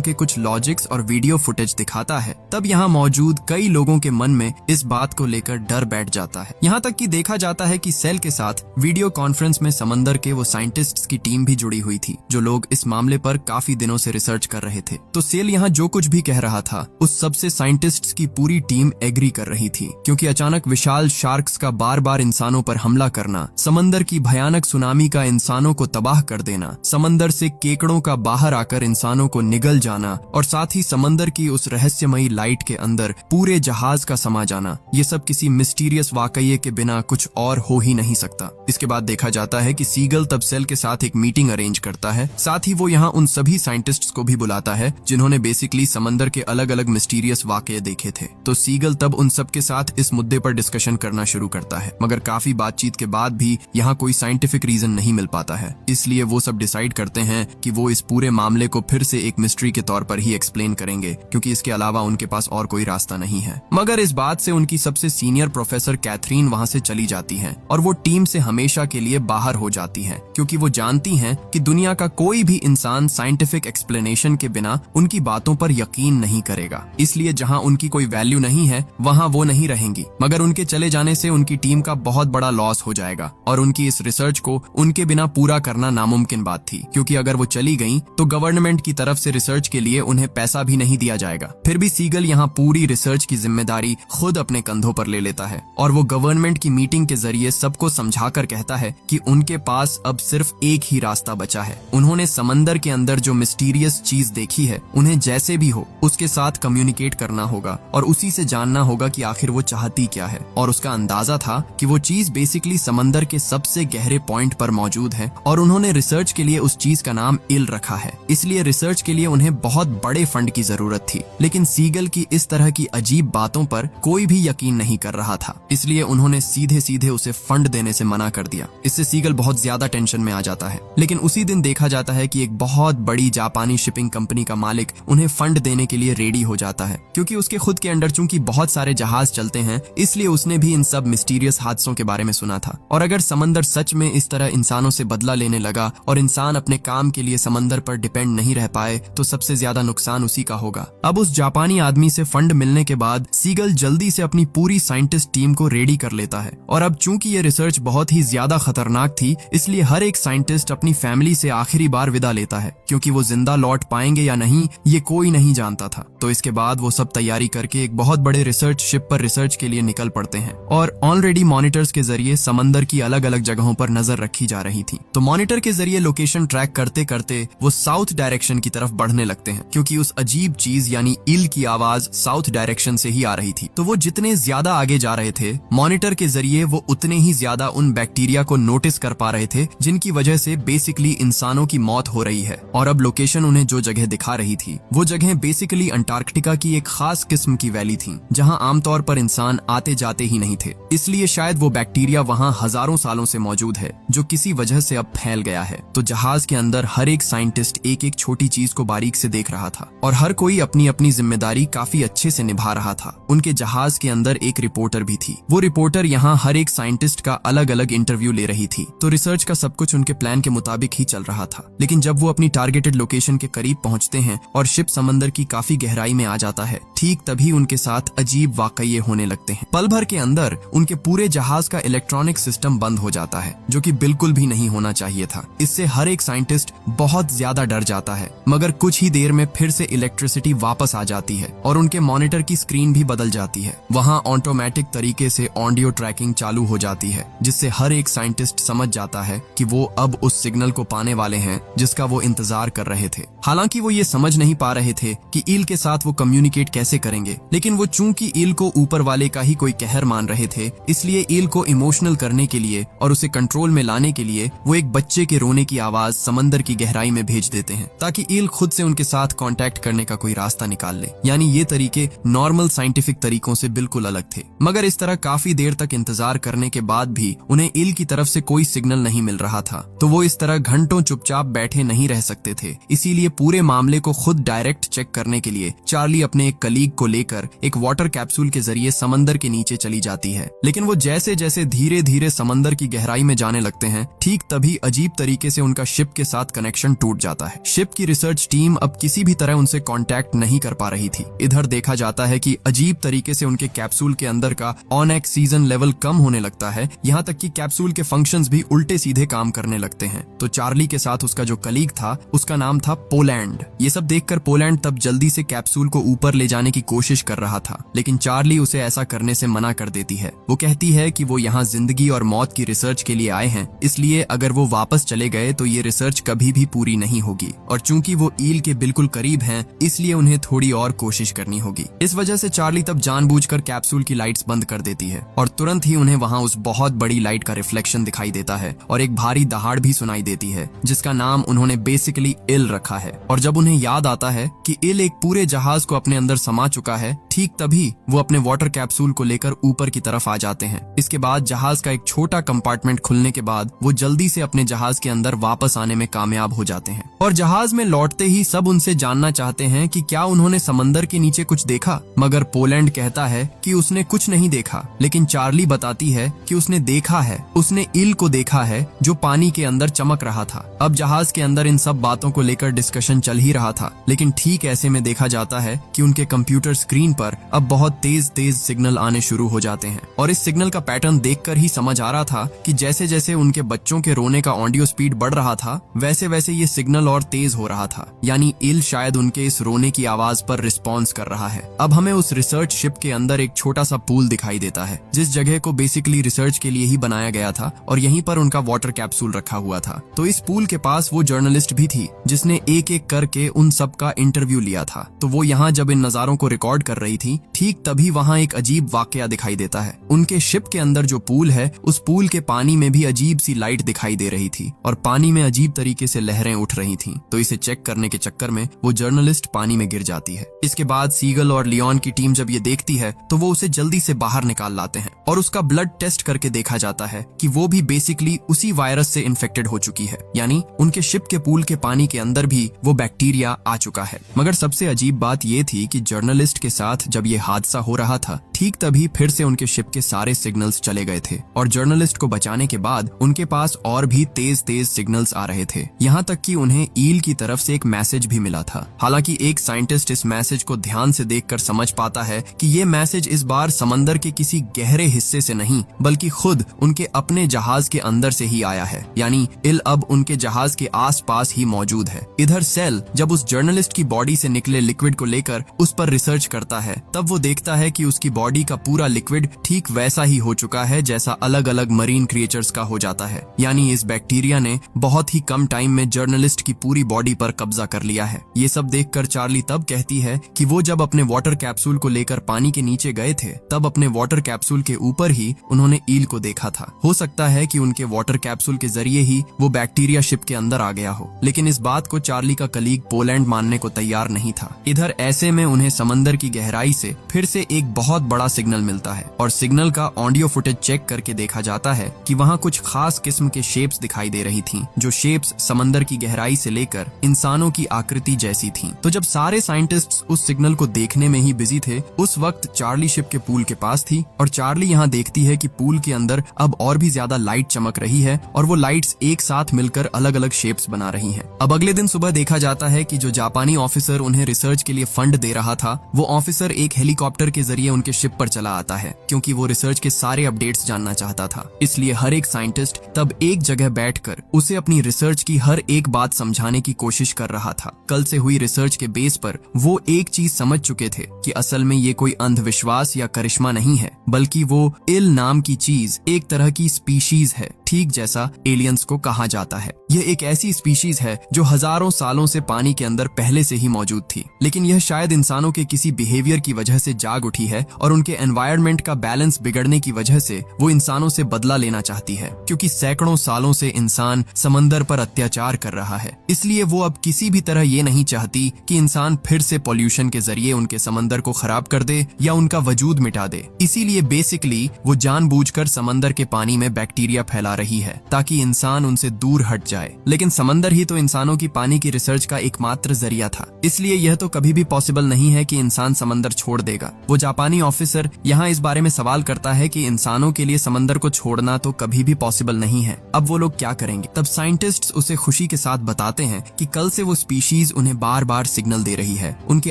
के कुछ लॉजिक्स और वीडियो फुटेज दिखाता है तब यहाँ मौजूद कई लोगों के मन में इस बात को लेकर डर बैठ जाता है। यहाँ तक कि देखा जाता है कि सेल के साथ वीडियो कॉन्फ्रेंस में समंदर के वो साइंटिस्ट्स की टीम भी जुड़ी हुई थी जो लोग इस मामले पर काफी दिनों से रिसर्च कर रहे थे। तो सेल यहाँ जो कुछ भी कह रहा था उस सबसे साइंटिस्ट्स की पूरी टीम एग्री कर रही थी, क्योंकि अचानक विशाल शार्क्स का बार बार इंसानों पर हमला करना, समंदर की भयानक सुनामी का इंसानों को तबाह कर देना, समंदर से केकड़ों का बाहर आकर इंसानों को निगल जाना और साथ ही समंदर की उस रहस्यमयी लाइट के अंदर पूरे जहाज का समा जाना, ये सब किसी मिस्टीरियस वाकये के बिना कुछ और हो ही नहीं सकता। इसके बाद देखा जाता है कि सीगल तब सेल के साथ एक मीटिंग अरेंज करता है। साथ ही वो यहाँ उन सभी साइंटिस्ट्स को भी बुलाता है जिन्होंने बेसिकली समंदर के अलग अलग मिस्टीरियस वाकये देखे थे। तो सीगल तब उन सब के साथ इस मुद्दे पर डिस्कशन करना शुरू करता है, मगर काफी बातचीत के बाद भी यहाँ कोई साइंटिफिक रीजन नहीं मिल पाता है। इसलिए वो सब डिसाइड करते हैं कि वो इस पूरे मामले को फिर से एक मिस्ट्री के तौर पर ही एक्सप्लेन करेंगे, क्योंकि इसके अलावा उनके पास और कोई रास्ता नहीं है। मगर इस बात से उनकी सबसे सीनियर प्रोफेसर कैथरीन वहाँ से चली जाती हैं और वो टीम से हमेशा के लिए बाहर हो जाती हैं, क्योंकि वो जानती हैं कि दुनिया का कोई भी इंसान साइंटिफिक एक्सप्लेनेशन के बिना उनकी बातों पर यकीन नहीं करेगा। इसलिए जहाँ उनकी कोई वैल्यू नहीं है वहाँ वो नहीं रहेंगी। मगर उनके चले जाने से उनकी टीम का बहुत बड़ा लॉस हो जाएगा और उनकी इस रिसर्च को उनके बिना पूरा करना नामुमकिन बात थी, क्योंकि अगर वो चली गईं तो गवर्नमेंट की तरफ से रिसर्च के लिए उन्हें पैसा भी नहीं दिया जाएगा। फिर भी सीगल यहाँ पूरी रिसर्च की जिम्मेदारी खुद अपने कंधों पर ले लेता है और वो गवर्नमेंट की मीटिंग के जरिए सबको समझाकर कहता है कि उनके पास अब सिर्फ एक ही रास्ता बचा है। उन्होंने समंदर के अंदर जो मिस्टीरियस चीज देखी है उन्हें जैसे भी हो उसके साथ कम्युनिकेट करना होगा और उसी से जानना होगा कि आखिर वो चाहती क्या है। और उसका अंदाजा था कि वो चीज बेसिकली समंदर के सबसे गहरे पॉइंट पर मौजूद है और उन्होंने रिसर्च के लिए उस चीज का नाम इल रखा है। इसलिए रिसर्च के लिए उन्हें बहुत बड़े फंड की जरूरत थी, लेकिन सीगल की इस तरह की अजीब बातों पर कोई भी यकीन नहीं कर रहा था। इसलिए उन्होंने सीधे सीधे उसे फंड देने से मना कर दिया। इससे सीगल बहुत ज्यादा टेंशन में आ जाता है। लेकिन उसी दिन देखा जाता है कि एक बहुत बड़ी जापानी शिपिंग कंपनी का मालिक उन्हें फंड देने के लिए रेडी हो जाता है, क्योंकि उसके खुद के अंडर चूंकि बहुत सारे जहाज चलते हैं, इसलिए उसने भी इन सब मिस्टीरियस हादसों के बारे में सुना था। और अगर समंदर सच में इस तरह इंसानों से बदला लेने लगा और इंसान अपने काम के लिए समंदर पर डिपेंड नहीं रह पाए तो सबसे ज्यादा नुकसान उसी का होगा। अब उस जापानी आदमी से फंड मिलने के बाद सीगल जल्दी से अपनी पूरी साइंटिस्ट टीम को रेडी कर लेता है। और अब चूंकि ये रिसर्च बहुत ही ज्यादा खतरनाक थी, इसलिए हर एक साइंटिस्ट अपनी फैमिली से आखिरी बार विदा लेता है, क्योंकि वो जिंदा लौट पाएंगे या नहीं ये कोई नहीं जानता था। तो इसके बाद वो सब तैयारी करके एक बहुत बड़े रिसर्च शिप पर रिसर्च के लिए निकल पड़ते हैं और ऑलरेडी मॉनिटर्स के जरिए समंदर की अलग अलग जगहों पर नजर रखी जा रही थी। तो मॉनिटर के जरिए लोकेशन ट्रैक करते करते वो साउथ डायरेक्शन की तरफ बढ़ने लगते हैं, क्योंकि उस अजीब चीज यानी ईल की आवाज साउथ डायरेक्शन से ही आ रही थी। तो वो जितने ज्यादा आगे जा रहे थे मॉनिटर के जरिए वो उतने ही ज्यादा उन बैक्टीरिया को नोटिस कर पा रहे थे जिनकी वजह से बेसिकली इंसानों की मौत हो रही है। और अब लोकेशन उन्हें जो जगह दिखा रही थी वो जगह बेसिकली अंटार्कटिका की एक खास किस्म की वैली थी, जहां आमतौर पर इंसान आते जाते ही नहीं थे। इसलिए शायद वो बैक्टीरिया वहां हजारों सालों से मौजूद है, जो किसी वजह से अब फैल गया है। तो जहाज के अंदर हर एक साइंटिस्ट एक एक छोटी चीज को बारीक से देख रहा था और हर कोई अपनी अपनी जिम्मेदारी काफी अच्छे से निभा रहा था। उनके जहाज के अंदर एक रिपोर्टर भी थी। वो रिपोर्टर यहाँ हर एक साइंटिस्ट का अलग अलग इंटरव्यू ले रही थी। तो रिसर्च का सब कुछ उनके प्लान के मुताबिक ही चल रहा था। लेकिन जब वो अपनी टारगेटेड लोकेशन के करीब पहुंचते हैं और शिप समंदर की काफी गहराई में आ जाता है, ठीक तभी उनके साथ अजीब वाकये होने लगते हैं। पल भर के अंदर उनके पूरे जहाज का इलेक्ट्रॉनिक सिस्टम बंद हो जाता है, जो कि बिल्कुल भी नहीं होना चाहिए था। इससे हर एक साइंटिस्ट बहुत ज्यादा डर जाता है। मगर कुछ ही देर में फिर से इलेक्ट्रिसिटी वापस आ जाती है और उनके मॉनिटर की स्क्रीन भी बदल जाती है। वहाँ ऑटोमेटिक तरीके से ऑडियो ट्रैकिंग चालू हो जाती है, जिससे हर एक साइंटिस्ट समझ जाता है कि वो अब उस सिग्नल को पाने वाले हैं जिसका वो इंतजार कर रहे थे। हालांकि वो ये समझ नहीं पा रहे थे कि ईल के साथ वो कम्युनिकेट कैसे करेंगे, लेकिन वो चूंकि ईल को ऊपर वाले का ही कोई कहर मान रहे थे, इसलिए ईल को इमोशनल करने के लिए और उसे कंट्रोल में लाने के लिए वो एक बच्चे के रोने की आवाज समंदर की गहराई में भेज देते हैं, ताकि ईल खुद से उनके साथ कांटेक्ट करने का कोई रास्ता निकाल ले। यानी ये तरीके नॉर्मल साइंटिफिक तरीकों से बिल्कुल अलग थे। मगर इस तरह काफी देर तक इंतजार करने के बाद भी उन्हें ईल की तरफ से कोई सिग्नल नहीं मिल रहा था। तो वो इस तरह घंटों चुपचाप बैठे नहीं रह सकते थे। इसीलिए पूरे मामले को खुद डायरेक्ट चेक करने के लिए चार्ली अपने एक कलीग को लेकर एक वाटर कैप्सूल के जरिए समंदर के नीचे चली जाती है। लेकिन वो जैसे जैसे धीरे धीरे समंदर की गहराई में जाने लगते हैं, ठीक तभी अजीब तरीके से उनका शिप के साथ कनेक्शन टूट जाता है। शिप की रिसर्च टीम अब किसी भी तरह उनसे कांटेक्ट नहीं कर पा रही थी। इधर देखा जाता है कि अजीब तरीके से उनके कैप्सूल के अंदर का ऑन ऑक्सीजन लेवल कम होने लगता है, यहाँ तक कि कैप्सूल के फंक्शंस भी उल्टे सीधे काम करने लगते हैं। तो चार्ली के साथ उसका जो कलीग था उसका नाम था पोलैंड। ये सब देखकर पोलैंड तब जल्दी से कैप्सूल को ऊपर ले जाने की कोशिश कर रहा था, लेकिन चार्ली उसे ऐसा करने से मना कर देती है। वो कहती है कि वो यहाँ जिंदगी और मौत की रिसर्च के लिए आए हैं, इसलिए अगर वो वापस चले गए तो ये रिसर्च कभी भी पूरी नहीं होगी, और चूंकि वो ईल के बिल्कुल करीब हैं, इसलिए उन्हें थोड़ी और कोशिश करनी होगी। इस वजह से चार्ली तब जानबूझकर कैप्सूल की लाइट्स बंद कर देती है और तुरंत ही उन्हें वहाँ उस बहुत बड़ी लाइट का रिफ्लेक्शन दिखाई देता है और एक भारी दहाड़ भी सुनाई देती है, जिसका नाम उन्होंने बेसिकली इल रखा है। और जब उन्हें याद आता है कि इल एक पूरे जहाज को अपने अंदर समा चुका है, ठीक तभी वो अपने वाटर कैप्सूल को लेकर ऊपर की तरफ आ जाते हैं। इसके बाद जहाज का एक छोटा कंपार्टमेंट खुलने के बाद वो जल्दी से अपने जहाज के अंदर वापस आने में कामयाब हो जाते हैं। और जहाज में लौटते ही सब उनसे जानना चाहते हैं कि क्या उन्होंने समंदर के नीचे कुछ देखा, मगर पोलैंड कहता है कि उसने कुछ नहीं देखा, लेकिन चार्ली बताती है कि उसने देखा है, उसने इल को देखा है जो पानी के अंदर चमक रहा था। अब जहाज के अंदर इन सब बातों को लेकर डिस्कशन चल ही रहा था, लेकिन ठीक ऐसे में देखा जाता है कि उनके कंप्यूटर स्क्रीन पर अब बहुत तेज तेज सिग्नल आने शुरू हो जाते हैं। और इस सिग्नल का पैटर्न देखकर ही समझ आ रहा था कि जैसे जैसे उनके बच्चों के रोने का ऑडियो स्पीड बढ़ रहा था, वैसे वैसे ये सिग्नल और तेज हो रहा था, यानी इल शायद उनके इस रोने की आवाज पर रिस्पॉन्स कर रहा है। अब हमें उस रिसर्च शिप के अंदर एक छोटा सा पूल दिखाई देता है, जिस जगह को बेसिकली रिसर्च के लिए ही बनाया गया था, और यहीं पर उनका वाटर कैप्सूल रखा हुआ था। तो इस पूल के पास वो जर्नलिस्ट भी थी जिसने एक एक करके उन सब का इंटरव्यू लिया था। तो वो यहाँ जब इन नजारों को रिकॉर्ड कर रही थी, ठीक तभी वहाँ एक अजीब वाकया दिखाई देता है। उनके शिप के अंदर जो पूल है, उस पूल के पानी में भी अजीब सी लाइट दिखाई दे रही थी और पानी में अजीब तरीके से लहरें उठ रही थीं। तो इसे चेक करने के चक्कर में वो जर्नलिस्ट पानी में गिर जाती है। इसके बाद सीगल और लियोन की टीम जब ये देखती है तो वो उसे जल्दी से बाहर निकाल लाते हैं और उसका ब्लड टेस्ट करके देखा जाता है कि वो भी बेसिकली उसी वायरस से इन्फेक्टेड हो चुकी है, यानी उनके शिप के पूल के पानी के अंदर भी वो बैक्टीरिया आ चुका है। मगर सबसे अजीब बात ये थी कि जर्नलिस्ट के साथ जब ये हादसा हो रहा था, ठीक तभी फिर से उनके शिप के सारे सिग्नल्स चले गए थे और जर्नलिस्ट को बचाने के बाद उनके पास और भी तेज तेज सिग्नल्स आ रहे थे, यहाँ तक कि उन्हें ईल की तरफ से एक मैसेज भी मिला था। हालांकि एक साइंटिस्ट इस मैसेज को ध्यान से देखकर समझ पाता है कि ये मैसेज इस बार समंदर के किसी गहरे हिस्से से नहीं, बल्कि खुद उनके अपने जहाज के अंदर से ही आया है, यानी इल अब उनके जहाज के आसपास ही मौजूद है। इधर सेल जब उस जर्नलिस्ट की बॉडी से निकले लिक्विड को लेकर उस पर रिसर्च करता है, तब वो देखता है कि उसकी बॉडी का पूरा लिक्विड ठीक वैसा ही हो चुका है जैसा अलग अलग मरीन क्रिएचर्स का हो जाता है, यानी इस बैक्टीरिया ने बहुत ही कम टाइम में जर्नलिस्ट की पूरी बॉडी पर कब्जा कर लिया है। ये सब देखकर चार्ली तब कहती है कि वो जब अपने वाटर कैप्सूल को लेकर पानी के नीचे गए थे, तब अपने वाटर कैप्सूल के ऊपर ही उन्होंने ईल को देखा था। हो सकता है कि उनके वाटर कैप्सूल के जरिए ही वो बैक्टीरिया शिप के अंदर आ गया हो, लेकिन इस बात को चार्ली का कलीग पोलैंड मानने को तैयार नहीं था। इधर ऐसे में उन्हें समंदर की गहराई से फिर से एक बहुत बड़ा सिग्नल मिलता है और सिग्नल का ऑडियो फुटेज चेक करके देखा जाता है कि वहाँ कुछ खास किस्म के शेप्स दिखाई दे रही थीं, जो शेप्स समंदर की गहराई से लेकर इंसानों की आकृति जैसी थीं। तो जब सारे साइंटिस्ट्स उस सिग्नल को देखने में ही बिजी थे, उस वक्त चार्ली शिप के पूल के पास थी और चार्ली यहाँ देखती है कि पूल के अंदर अब और भी ज्यादा लाइट चमक रही है और वो लाइट्स एक साथ मिलकर अलग अलग शेप्स बना रही हैं। अब अगले दिन सुबह देखा जाता है कि जो जापानी ऑफिसर उन्हें रिसर्च के लिए फंड दे रहा था, वो ऑफिसर एक हेलीकॉप्टर के जरिए उनके शिप पर चला आता है, क्योंकि वो रिसर्च के सारे अपडेट्स जानना चाहता था। इसलिए हर एक साइंटिस्ट तब एक जगह बैठकर उसे अपनी रिसर्च की हर एक बात समझाने की कोशिश कर रहा था। कल से हुई रिसर्च के बेस पर वो एक चीज समझ चुके थे कि असल में ये कोई अंधविश्वास या करिश्मा नहीं है, बल्कि वो इल नाम की चीज एक तरह की स्पीशीज है, ठीक जैसा एलियंस को कहा जाता है। यह एक ऐसी स्पीशीज है जो हजारों सालों से पानी के अंदर पहले से ही मौजूद थी, लेकिन यह शायद इंसानों के किसी बिहेवियर की वजह से जाग उठी है और उनके एनवायरनमेंट का बैलेंस बिगड़ने की वजह से वो इंसानों से बदला लेना चाहती है, क्योंकि सैकड़ों सालों से इंसान समंदर पर अत्याचार कर रहा है। इसलिए वो अब किसी भी तरह ये नहीं चाहती कि इंसान फिर से पॉल्यूशन के जरिए उनके समंदर को खराब कर दे या उनका वजूद मिटा दे। इसीलिए बेसिकली वो जानबूझकर समंदर के पानी में बैक्टीरिया फैला रही है ताकि इंसान उनसे दूर हट जाए। लेकिन समंदर ही तो इंसानों की पानी की रिसर्च का एकमात्र जरिया था, इसलिए यह तो कभी भी पॉसिबल नहीं है कि इंसान समंदर छोड़ देगा। वो जापानी ऑफिसर यहाँ इस बारे में सवाल करता है कि इंसानों के लिए समंदर को छोड़ना तो कभी भी पॉसिबल नहीं है, अब वो लोग क्या करेंगे। तब साइंटिस्ट्स उसे खुशी के साथ बताते हैं कि कल से वो स्पीशीज उन्हें बार बार सिग्नल दे रही है, उनके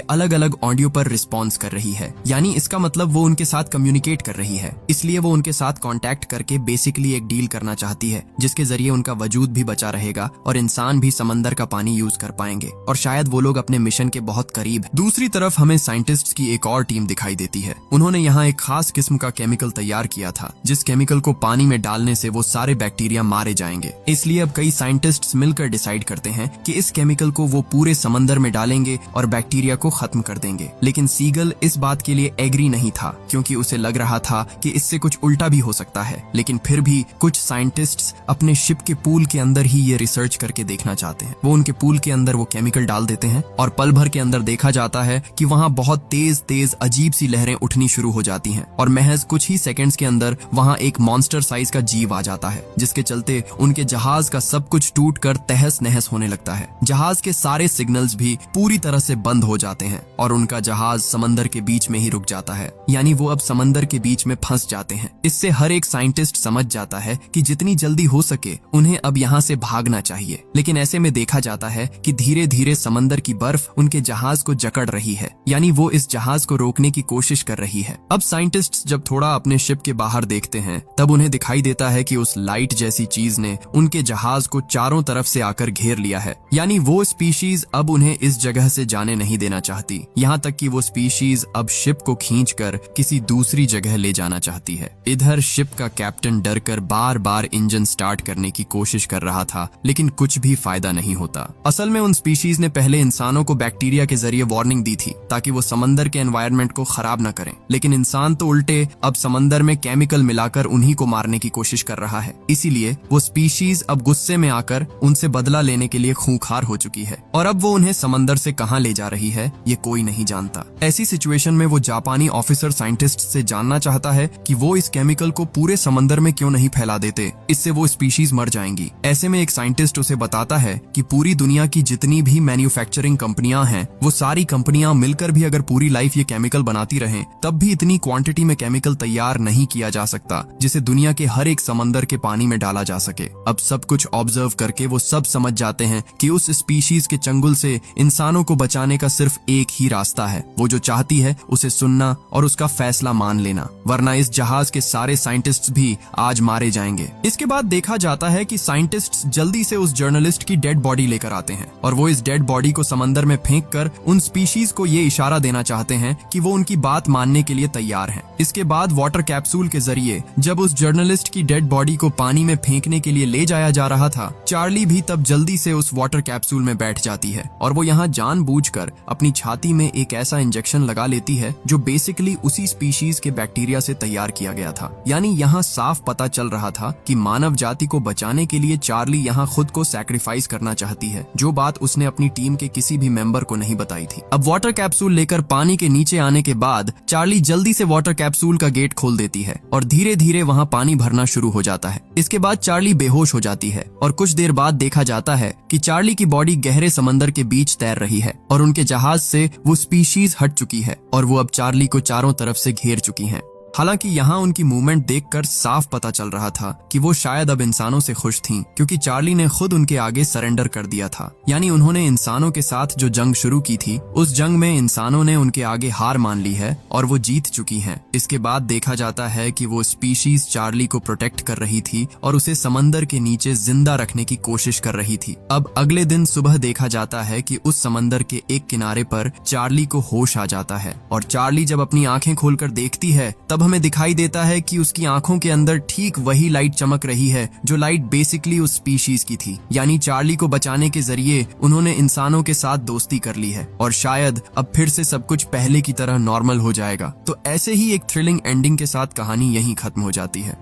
अलग अलग ऑडियो पर रिस्पॉन्स कर रही है, यानी इसका मतलब वो उनके साथ कम्युनिकेट कर रही है। इसलिए वो उनके साथ कॉन्टैक्ट करके बेसिकली एक डील करना करना चाहती है, जिसके जरिए उनका वजूद भी बचा रहेगा और इंसान भी समंदर का पानी यूज कर पाएंगे और शायद वो लोग अपने मिशन के बहुत करीब हैं। दूसरी तरफ हमें साइंटिस्ट्स की एक और टीम दिखाई देती है। उन्होंने यहाँ एक खास किस्म का केमिकल तैयार किया था, जिस केमिकल को पानी में डालने से वो सारे बैक्टीरिया मारे जाएंगे। इसलिए अब कई साइंटिस्ट्स मिलकर डिसाइड करते हैं कि इस केमिकल को वो पूरे समंदर में डालेंगे और बैक्टीरिया को खत्म कर देंगे। लेकिन सीगल इस बात के लिए एग्री नहीं था, क्योंकि उसे लग रहा था कि इससे कुछ उल्टा भी हो सकता है। लेकिन फिर भी कुछ साइंटिस्ट्स अपने शिप के पूल के अंदर ही ये रिसर्च करके देखना चाहते हैं। वो उनके पूल के अंदर वो केमिकल डाल देते हैं और पल भर के अंदर देखा जाता है कि वहाँ बहुत तेज तेज अजीब सी लहरें उठनी शुरू हो जाती हैं और महज कुछ ही सेकंड्स के अंदर वहाँ एक मॉन्स्टर साइज का जीव आ जाता है, जिसके चलते उनके जहाज का सब कुछ टूट कर तहस नहस होने लगता है। जहाज के सारे सिग्नल्स भी पूरी तरह से बंद हो जाते हैं और उनका जहाज समंदर के बीच में ही रुक जाता है, यानी वो अब समंदर के बीच में फंस जाते हैं। इससे हर एक साइंटिस्ट समझ जाता है कि जितनी जल्दी हो सके उन्हें अब यहाँ से भागना चाहिए। लेकिन ऐसे में देखा जाता है कि धीरे धीरे समंदर की बर्फ उनके जहाज को जकड़ रही है, यानी वो इस जहाज को रोकने की कोशिश कर रही है। अब साइंटिस्ट्स जब थोड़ा अपने शिप के बाहर देखते हैं, तब उन्हें दिखाई देता है कि उस लाइट जैसी चीज ने उनके जहाज को चारों तरफ से आकर घेर लिया है, यानी वो स्पीशीज अब उन्हें इस जगह से जाने नहीं देना चाहती। यहाँ तक कि वो स्पीशीज अब शिप को खींचकर किसी दूसरी जगह ले जाना चाहती है। इधर शिप का कैप्टन डरकर बार बार इंजन स्टार्ट करने की कोशिश कर रहा था, लेकिन कुछ भी फायदा नहीं होता। असल में उन स्पीशीज ने पहले इंसानों को बैक्टीरिया के जरिए वार्निंग दी थी ताकि वो समंदर के एनवायरनमेंट को खराब न करें, लेकिन इंसान तो उल्टे अब समंदर में केमिकल मिलाकर उन्हीं को मारने की कोशिश कर रहा है। इसीलिए वो स्पीशीज अब गुस्से में आकर उनसे बदला लेने के लिए खूंखार हो चुकी है और अब वो उन्हें समंदर से कहां ले जा रही है ये कोई नहीं जानता। ऐसी सिचुएशन में वो जापानी ऑफिसर साइंटिस्ट से जानना चाहता है कि वो इस केमिकल को पूरे समंदर में क्यों नहीं फैला देते, इससे वो स्पीशीज मर जाएंगी। ऐसे में एक साइंटिस्ट उसे बताता है कि पूरी दुनिया की जितनी भी मैन्युफैक्चरिंग कंपनियां हैं, वो सारी कंपनियां मिलकर भी अगर पूरी लाइफ ये केमिकल बनाती रहें, तब भी इतनी क्वांटिटी में केमिकल तैयार नहीं किया जा सकता जिसे दुनिया के हर एक समंदर के पानी में डाला जा सके। अब सब कुछ ऑब्जर्व करके वो सब समझ जाते हैं कि उस स्पीशीज के चंगुल से इंसानों को बचाने का सिर्फ एक ही रास्ता है। वो जो चाहती है उसे सुनना और उसका फैसला मान लेना, वरना इस जहाज के सारे साइंटिस्ट्स भी आज मारे जाएंगे। इसके बाद देखा जाता है कि साइंटिस्ट्स जल्दी से उस जर्नलिस्ट की डेड बॉडी लेकर आते हैं और वो इस डेड बॉडी को समंदर में फेंक कर उन स्पीशीज को ये इशारा देना चाहते हैं कि वो उनकी बात मानने के लिए तैयार हैं। इसके बाद वाटर कैप्सूल के जरिए जब उस जर्नलिस्ट की डेड बॉडी को पानी में फेंकने के लिए ले जाया जा रहा था, चार्ली भी तब जल्दी से उस वाटर कैप्सूल में बैठ जाती है और वो यहाँ जानबूझकर अपनी छाती में एक ऐसा इंजेक्शन लगा लेती है जो बेसिकली उसी स्पीशीज के बैक्टीरिया से तैयार किया गया था। यानी यहाँ साफ पता चल रहा था कि मानव जाति को बचाने के लिए चार्ली यहाँ खुद को सैक्रिफाइस करना चाहती है, जो बात उसने अपनी टीम के किसी भी मेंबर को नहीं बताई थी। अब वाटर कैप्सूल लेकर पानी के नीचे आने के बाद चार्ली जल्दी से वाटर कैप्सूल का गेट खोल देती है और धीरे धीरे वहाँ पानी भरना शुरू हो जाता है। इसके बाद चार्ली बेहोश हो जाती है और कुछ देर बाद देखा जाता है कि चार्ली की बॉडी गहरे समंदर के बीच तैर रही है और उनके जहाज से वो स्पीशीज हट चुकी है और वो अब चार्ली को चारों तरफ से घेर चुकी हैं। हालांकि यहाँ उनकी मूवमेंट देखकर साफ पता चल रहा था कि वो शायद अब इंसानों से खुश थीं, क्योंकि चार्ली ने खुद उनके आगे सरेंडर कर दिया था। यानी उन्होंने इंसानों के साथ जो जंग शुरू की थी, उस जंग में इंसानों ने उनके आगे हार मान ली है और वो जीत चुकी हैं। इसके बाद देखा जाता है कि वो स्पीशीज चार्ली को प्रोटेक्ट कर रही थी और उसे समंदर के नीचे जिंदा रखने की कोशिश कर रही थी। अब अगले दिन सुबह देखा जाता है कि उस समंदर के एक किनारे पर चार्ली को होश आ जाता है और चार्ली जब अपनी आंखें खोलकर देखती है, तब हमें दिखाई देता है कि उसकी आंखों के अंदर ठीक वही लाइट चमक रही है जो लाइट बेसिकली उस स्पीशीज की थी। यानी चार्ली को बचाने के जरिए उन्होंने इंसानों के साथ दोस्ती कर ली है और शायद अब फिर से सब कुछ पहले की तरह नॉर्मल हो जाएगा। तो ऐसे ही एक थ्रिलिंग एंडिंग के साथ कहानी यहीं खत्म हो जाती है।